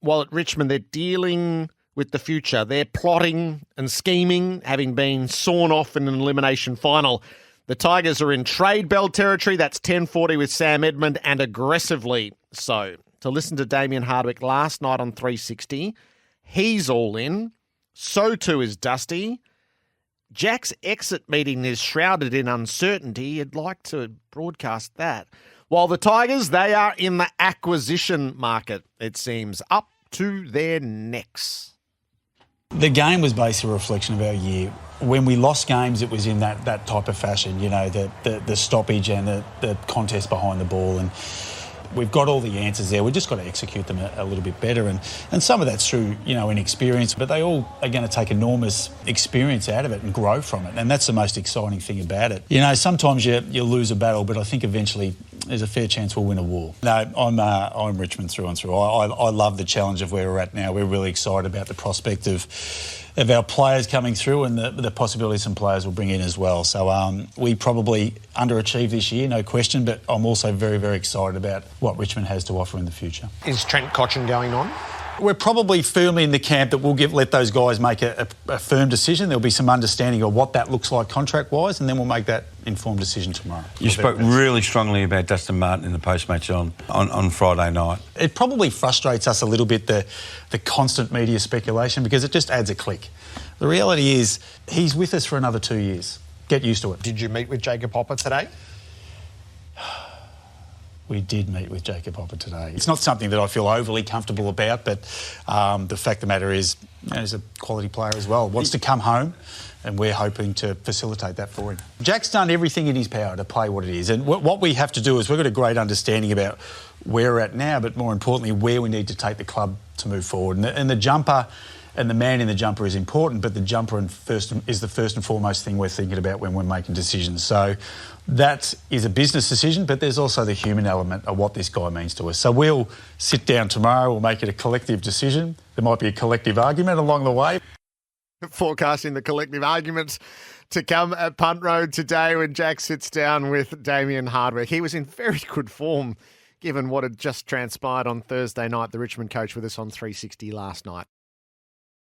while at Richmond they're dealing with the future. They're plotting and scheming, having been sawn off in an elimination final. The Tigers are in trade bell territory. That's 10:40 with Sam Edmund, and aggressively so. To listen to Damien Hardwick last night on 360, he's all in. So too is Dusty. Jack's exit meeting is shrouded in uncertainty. He'd like to broadcast that. While the Tigers, they are in the acquisition market, it seems, up to their necks. The game was basically a reflection of our year. When we lost games, it was in that type of fashion, you know, the stoppage and the contest behind the ball. And we've got all the answers there. We've just got to execute them a little bit better. And some of that's through, you know, inexperience, but they all are going to take enormous experience out of it and grow from it. And that's the most exciting thing about it. You know, sometimes you lose a battle, but I think eventually there's a fair chance we'll win a war. No, I'm Richmond through and through. I love the challenge of where we're at now. We're really excited about the prospect of our players coming through and the possibility some players will bring in as well. So we probably underachieved this year, no question, but I'm also very, very excited about what Richmond has to offer in the future. Is Trent Cotchin going on? We're probably firmly in the camp that we'll let those guys make a firm decision. There'll be some understanding of what that looks like contract-wise, and then we'll make that informed decision tomorrow. You spoke really strongly about Dustin Martin in the post-match on Friday night. It probably frustrates us a little bit, the constant media speculation, because it just adds a click. The reality is he's with us for another 2 years. Get used to it. Did you meet with Jacob Hopper today? We did meet with Jacob Hopper today. It's not something that I feel overly comfortable about, but the fact of the matter is, you know, he's a quality player as well. Wants to come home, and we're hoping to facilitate that for him. Jack's done everything in his power to play what it is, and what we have to do is we've got a great understanding about where we're at now, but more importantly, where we need to take the club to move forward. And the jumper and the man in the jumper is important, but the jumper is the first and foremost thing we're thinking about when we're making decisions. So that is a business decision, but there's also the human element of what this guy means to us. So we'll sit down tomorrow, we'll make it a collective decision. There might be a collective argument along the way. Forecasting the collective arguments to come at Punt Road today when Jack sits down with Damien Hardwick. He was in very good form given what had just transpired on Thursday night. The Richmond coach with us on 360 last night.